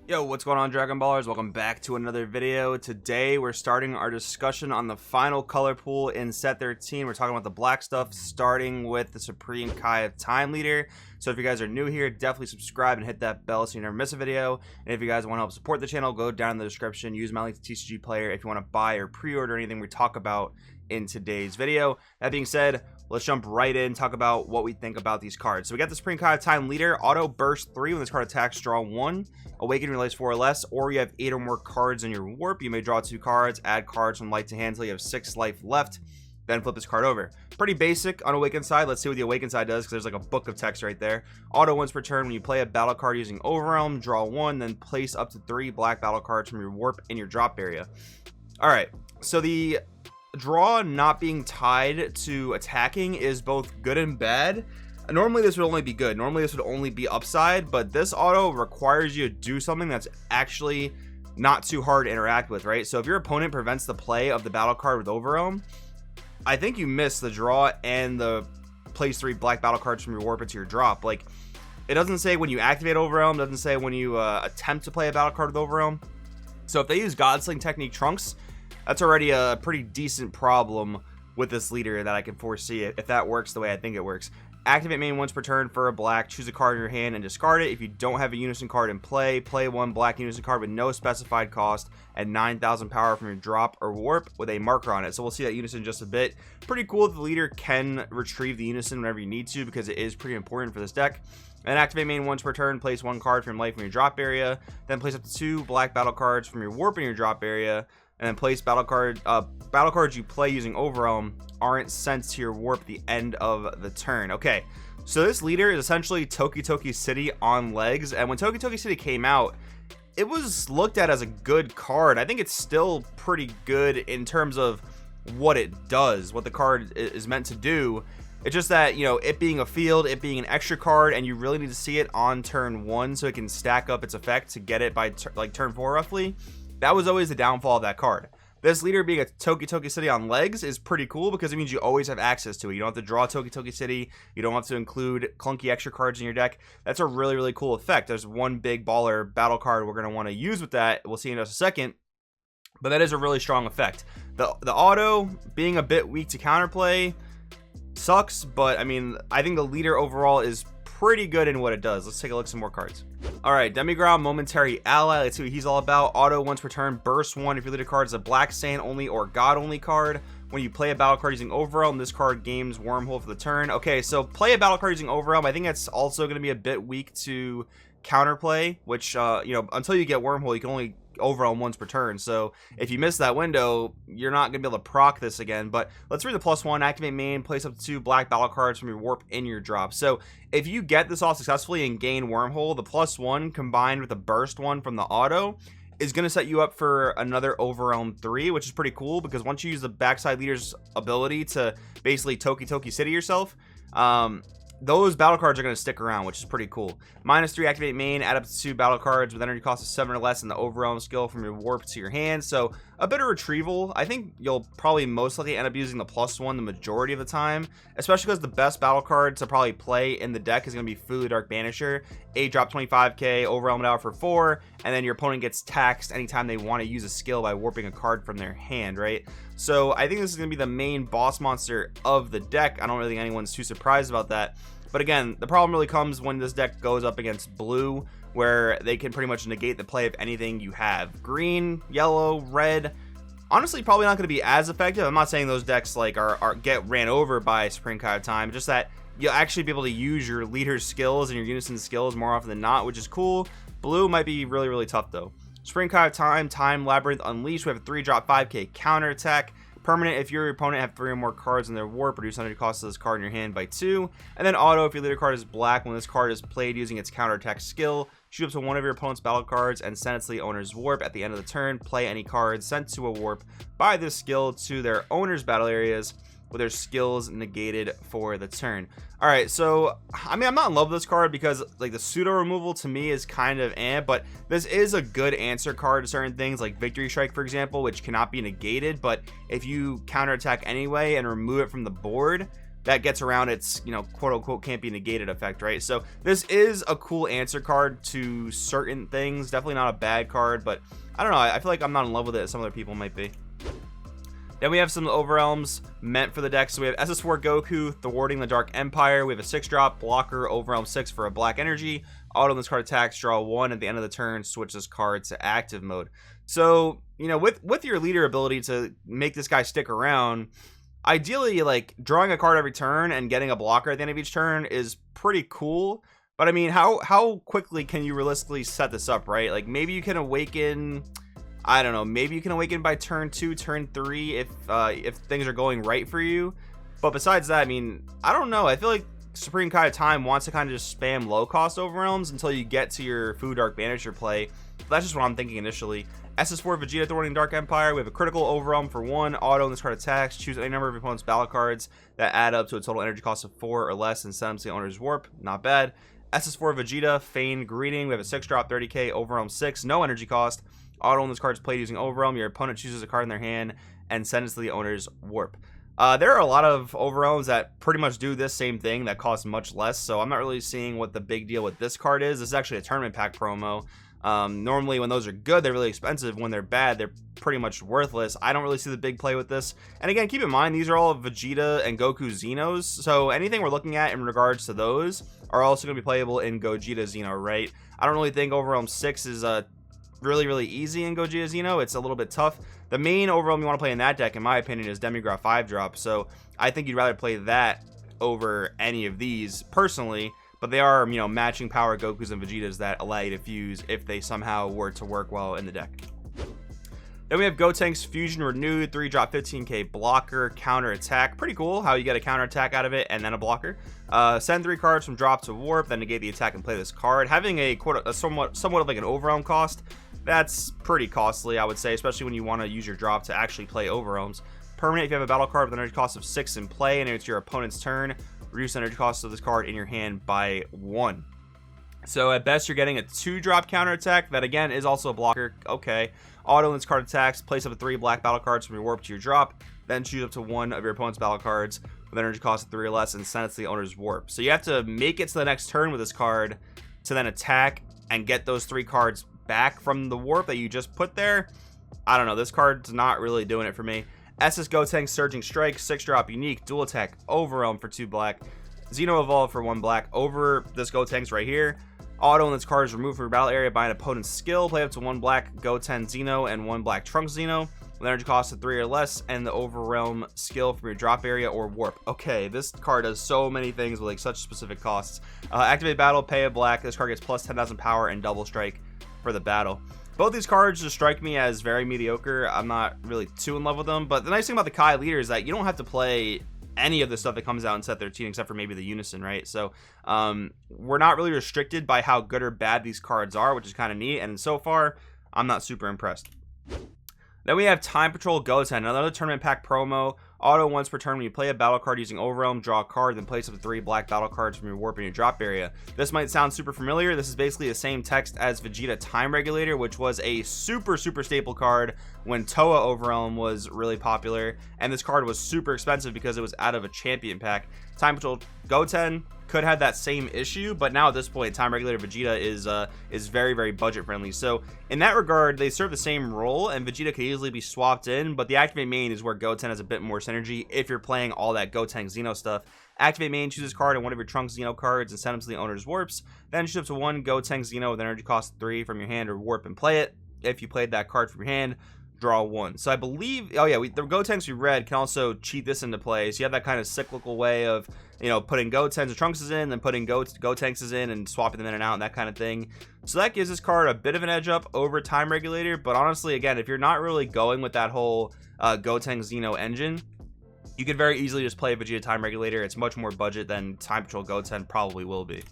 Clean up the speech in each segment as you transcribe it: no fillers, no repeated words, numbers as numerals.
Yo, what's going on, Dragon Ballers? Welcome back to another video. Today we're starting our discussion on the final color pool in set 13. We're talking about the black stuff, starting with the Supreme Kai of Time Leader. So if you guys are new here, definitely subscribe and hit that bell so you never miss a video. And if you guys want to help support the channel, go down in the description, use my link to TCG Player if you want to buy or pre-order anything we talk about in today's video. That being said, let's jump right in, talk about what we think about these cards. So we got the Supreme Kai of Time Leader, auto burst 3. When this card attacks, draw 1. Awaken relays 4 or less, or you have 8 or more cards in your warp. You may draw 2 cards, add cards from light to hand until you have 6 life left, then flip this card over. Pretty basic on Awaken side. Let's see what the Awaken side does, because there's like a book of text right there. Auto once per turn, when you play a battle card using Overwhelm, draw 1, then place up to 3 black battle cards from your warp in your drop area. Alright, so the draw not being tied to attacking is both good and bad. Normally this would only be good. Normally this would only be upside, but this auto requires you to do something that's actually not too hard to interact with, right? So if your opponent prevents the play of the battle card with Overwhelm, I think you miss the draw and the place 3 black battle cards from your warp into your drop. Like, it doesn't say when you activate Overwhelm, doesn't say when you attempt to play a battle card with Overwhelm. So if they use Godsling Technique Trunks, that's already a pretty decent problem with this leader that I can foresee it if that works the way I think it works. Activate main once per turn for a black, choose a card in your hand and discard it. If you don't have a unison card in play, play 1 black unison card with no specified cost and 9,000 power from your drop or warp with a marker on it. So we'll see that unison in just a bit. Pretty cool that the leader can retrieve the unison whenever you need to, because it is pretty important for this deck. And activate main once per turn, place 1 card from life from your drop area, then place up to 2 black battle cards from your warp in your drop area, and then place battle cards you play using Overwhelm aren't sent to your warp at the end of the turn. Okay, so this leader is essentially Toki Toki City on legs, and when Toki Toki City came out, it was looked at as a good card. I think it's still pretty good in terms of what it does, what the card is meant to do. It's just that, you know, it being a field, it being an extra card, and you really need to see it on turn 1 so it can stack up its effect to get it by like turn 4 roughly. That was always the downfall of that card. This leader being a Toki Toki City on legs is pretty cool, because it means you always have access to it. You don't have to draw Toki Toki City. You don't have to include clunky extra cards in your deck. That's a really, really cool effect. There's one big baller battle card we're going to want to use with that. We'll see in just a second. But that is a really strong effect. The auto being a bit weak to counterplay sucks, but I mean, I think the leader overall is pretty good in what it does. Let's take a look at some more cards. Alright, Demigra, Momentary Ally. Let's see what he's all about. Auto once per turn, burst 1. If your leader card is a black Saiyan only or God only card. When you play a battle card using Overwhelm, this card gains Wormhole for the turn. Okay, so play a battle card using Overwhelm. I think that's also going to be a bit weak to counterplay, which, you know, until you get Wormhole, you can only Overwhelm once per turn. So if you miss that window, you're not going to be able to proc this again. But let's read the +1. Activate main, place up to 2 black battle cards from your warp in your drop. So if you get this off successfully and gain Wormhole, the +1 combined with the burst 1 from the auto is going to set you up for another Overwhelm 3, which is pretty cool, because once you use the backside leader's ability to basically Toki Toki City yourself, those battle cards are going to stick around, which is pretty cool. -3, activate main, add up to 2 battle cards with energy cost of 7 or less in the Overwhelm skill from your warp to your hand. So a bit of retrieval. I think you'll probably most likely end up using the +1 the majority of the time, especially because the best battle card to probably play in the deck is going to be Fully Dark Banisher. 8 drop 25k, Overwhelm it out for 4, and then your opponent gets taxed anytime they want to use a skill by warping a card from their hand, right? So I think this is going to be the main boss monster of the deck. I don't really think anyone's too surprised about that. But again, the problem really comes when this deck goes up against blue, where they can pretty much negate the play of anything you have. Green, yellow, red, honestly probably not going to be as effective. I'm not saying those decks like are get ran over by Supreme Kai of Time, just that you'll actually be able to use your leader's skills and your unison skills more often than not, which is cool. Blue might be really, really tough though. Supreme Kai of Time, Time Labyrinth Unleashed. We have a 3 drop 5k counter attack. Permanent, if your opponent have 3 or more cards in their warp, reduce energy cost of this card in your hand by 2. And then auto, if your leader card is black, when this card is played using its counterattack skill, shoot up to one of your opponent's battle cards and send it to the owner's warp. At the end of the turn, play any cards sent to a warp by this skill to their owner's battle areas with their skills negated for the turn. All right, so I mean, I'm not in love with this card because like the pseudo removal to me is kind of but this is a good answer card to certain things like Victory Strike, for example, which cannot be negated, but if you counterattack anyway and remove it from the board, that gets around its, you know, quote unquote can't be negated effect, right? So this is a cool answer card to certain things. Definitely not a bad card, but I don't know, I feel like I'm not in love with it as some other people might be. Then we have some Overwhelms meant for the deck. So we have SS4 Goku, Thwarting the Dark Empire. We have a 6-drop blocker, Overwhelm 6 for a black energy. Auto when this card attacks, draw 1 at the end of the turn, switch this card to active mode. So, you know, with your leader ability to make this guy stick around, ideally, like, drawing a card every turn and getting a blocker at the end of each turn is pretty cool. But I mean, how quickly can you realistically set this up, right? Like, maybe you can awaken, I don't know, maybe you can awaken by turn 2, turn 3 if things are going right for you. But besides that, I mean, I don't know. I feel like Supreme Kai of Time wants to kind of just spam low cost Overwhelms until you get to your Food Dark Banisher play. But that's just what I'm thinking initially. SS4 Vegeta Thwarting Dark Empire. We have a critical Overwhelm for 1. Auto when this card attacks. Choose any number of your opponent's battle cards that add up to a total energy cost of 4 or less and send them to the owner's warp. Not bad. SS4 Vegeta Feigned Greeting. We have a 6-drop 30k Overwhelm 6. No energy cost. Auto when this card is played using Overwhelm. Your opponent chooses a card in their hand and sends it to the owner's warp. There are a lot of Overwhelms that pretty much do this same thing that cost much less, so I'm not really seeing what the big deal with this card is. This is actually a tournament pack promo. Normally when those are good, they're really expensive. When they're bad, they're pretty much worthless. I don't really see the big play with this. And again, keep in mind, these are all Vegeta and Goku Xenos, so anything we're looking at in regards to those are also going to be playable in Gogeta Xeno, right? I don't really think Overwhelm 6 is really easy in Gogeta Xeno. It's a little bit tough. The main Overwhelm you want to play in that deck, in my opinion, is Demigra 5-drop, so I think you'd rather play that over any of these personally. But they are, you know, matching power Gokus and Vegetas that allow you to fuse if they somehow were to work well in the deck. Then we have Gotenks Fusion Renewed, 3-drop 15k blocker, counter attack. Pretty cool how you get a counter attack out of it and then a blocker. Send 3 cards from drop to warp, then negate the attack and play this card. Having a somewhat of like an Overwhelm cost, that's pretty costly, I would say, especially when you want to use your drop to actually play Overwhelms. Permanent, if you have a battle card with an energy cost of 6 in play and it's your opponent's turn, reduce the energy cost of this card in your hand by 1. So at best, you're getting a 2-drop counter attack that again is also a blocker. Okay. Auto when this card attacks, place up to 3 black battle cards from your warp to your drop, then choose up to 1 of your opponent's battle cards with energy cost of 3 or less and send it to the owner's warp. So you have to make it to the next turn with this card to then attack and get those 3 cards back from the warp that you just put there. I don't know. This card's not really doing it for me. SS Gotenks Surging Strike, 6-drop unique, dual attack, Overwhelm for 2 black, Xeno Evolve for 1 black over this Gotenks right here. Auto when this card is removed from your battle area by an opponent's skill, play up to 1 black Goten Xeno and 1 black Trunks Xeno with energy cost of 3 or less and the Overwhelm skill from your drop area or warp. Okay, this card does so many things with like such specific costs. Activate battle, pay a black. This card gets plus 10,000 power and double strike for the battle. Both these cards just strike me as very mediocre. I'm not really too in love with them, but the nice thing about the Kai leader is that you don't have to play any of the stuff that comes out in set 13 except for maybe the Unison, right? So we're not really restricted by how good or bad these cards are, which is kind of neat, and so far I'm not super impressed. Then we have Time Patrol Goten, another tournament pack promo. Auto once per turn when you play a battle card using Overwhelm, draw a card, then place up to 3 black battle cards from your warp in your drop area. This might sound super familiar. This is basically the same text as Vegeta Time Regulator, which was a super staple card when Toa Overwhelm was really popular, and this card was super expensive because it was out of a champion pack. Time Patrol Goten could have that same issue, but now at this point, Time Regulator Vegeta is very budget friendly. So in that regard, they serve the same role, and Vegeta could easily be swapped in. But the Activate main is where Goten has a bit more synergy if you're playing all that Goten Xeno stuff. Activate main, choose this card and one of your Trunks Xeno cards and send them to the owner's warps. Then choose up to 1 Goten Xeno with energy cost 3 from your hand or warp and play it. If you played that card from your hand, draw 1. So I believe, oh yeah, the Gotenks we read can also cheat this into play. So you have that kind of cyclical way of, you know, putting Gotens and Trunkses in, then putting Gotenks in and swapping them in and out and that kind of thing. So that gives this card a bit of an edge up over Time Regulator. But honestly, again, if you're not really going with that whole Goten Xeno engine, you could very easily just play Vegeta Time Regulator. It's much more budget than Time Patrol Goten probably will be.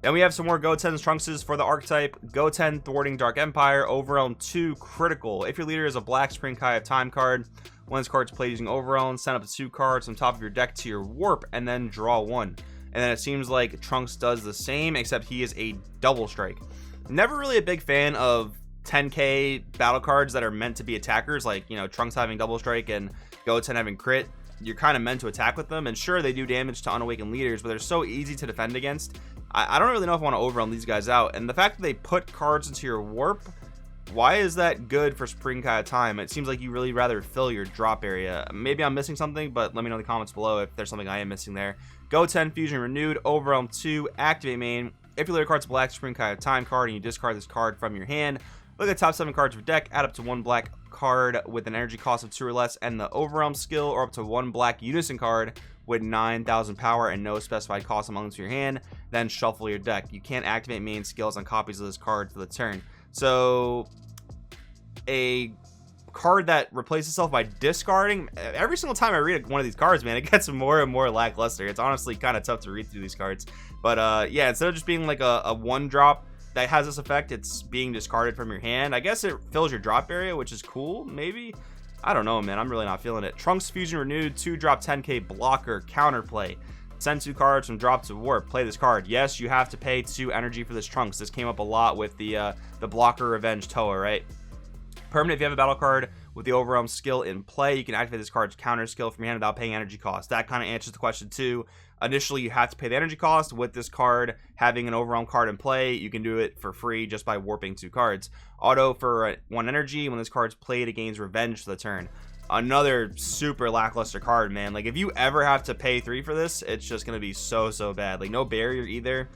Then we have some more Goten's Trunkses for the Archetype. Goten Thwarting Dark Empire, Overwhelm 2 critical. If your leader is a black Supreme Kai of Time card, one of these cards played using Overwhelm, send up to 2 cards on top of your deck to your warp, and then draw 1. And then it seems like Trunks does the same, except he is a double strike. Never really a big fan of 10k battle cards that are meant to be attackers, like, you know, Trunks having double strike and Goten having crit. you're kind of meant to attack with them. And sure, they do damage to unawakened leaders, but they're so easy to defend against. I don't really know if I want to overwhelm these guys out. And the fact that they put cards into your warp, why is that good for Supreme Kai of Time? It seems like you really rather fill your drop area. Maybe I'm missing something, but let me know in the comments below if there's something I am missing there. Go 10, Fusion Renewed, Overwhelm 2, activate main. If your later card's a black Supreme Kai of Time card and you discard this card from your hand, look at the top 7 cards of your deck, add up to 1 black card with an energy cost of 2 or less and the Overwhelm skill, or up to 1 black Unison card with 9,000 power and no specified cost amongst your hand, then shuffle your deck. You can't activate main skills on copies of this card for the turn. So a card that replaces itself by discarding, every single time I read one of these cards, man, it gets more and more lackluster. It's honestly kind of tough to read through these cards. But yeah, instead of just being like a 1-drop that has this effect, it's being discarded from your hand. I guess it fills your drop area, which is cool, maybe. I don't know, man. I'm really not feeling it. Trunks Fusion Renewed, 2-drop 10k blocker, counterplay. Send 2 cards from drop to warp. Play this card. Yes, you have to pay 2 energy for this Trunks. This came up a lot with the blocker Revenge Toa, right? Permanent, if you have a battle card with the Overwhelm skill in play, you can activate this card's counter skill from your hand without paying energy cost. That kind of answers the question too. Initially, you have to pay the energy cost. With this card having an Overwhelm card in play, you can do it for free just by warping 2 cards. Auto for 1 energy. When this card's played, it gains Revenge for the turn. Another super lackluster card, man. Like, if you ever have to pay 3 for this, it's just going to be so bad. Like, no barrier either.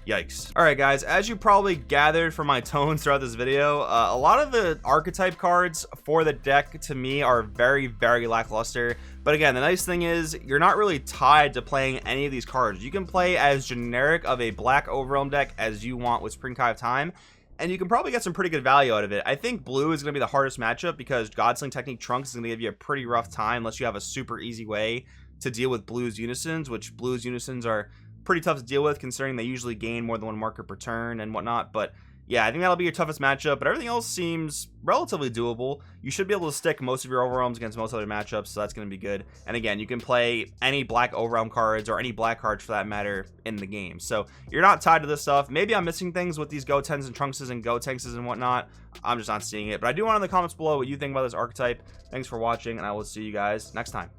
Yikes. All right, guys, as you probably gathered from my tones throughout this video, a lot of the archetype cards for the deck to me are very lackluster. But again, the nice thing is you're not really tied to playing any of these cards. You can play as generic of a black Overwhelm deck as you want with Supreme Kai of Time, and you can probably get some pretty good value out of it. I think blue is going to be the hardest matchup because Godsling Technique Trunks is going to give you a pretty rough time unless you have a super easy way to deal with blue's unisons, which blue's unisons are pretty tough to deal with considering they usually gain more than 1 marker per turn and whatnot. But yeah, I think that'll be your toughest matchup, but everything else seems relatively doable. You should be able to stick most of your Overwhelms against most other matchups, so that's going to be good. And again, you can play any black Overwhelm cards or any black cards for that matter in the game, so you're not tied to this stuff. Maybe I'm missing things with these Go 10s and Trunkses and Go Tankses and whatnot. I'm just not seeing it, but I do want in the comments below what you think about this archetype. Thanks for watching, and I will see you guys next time.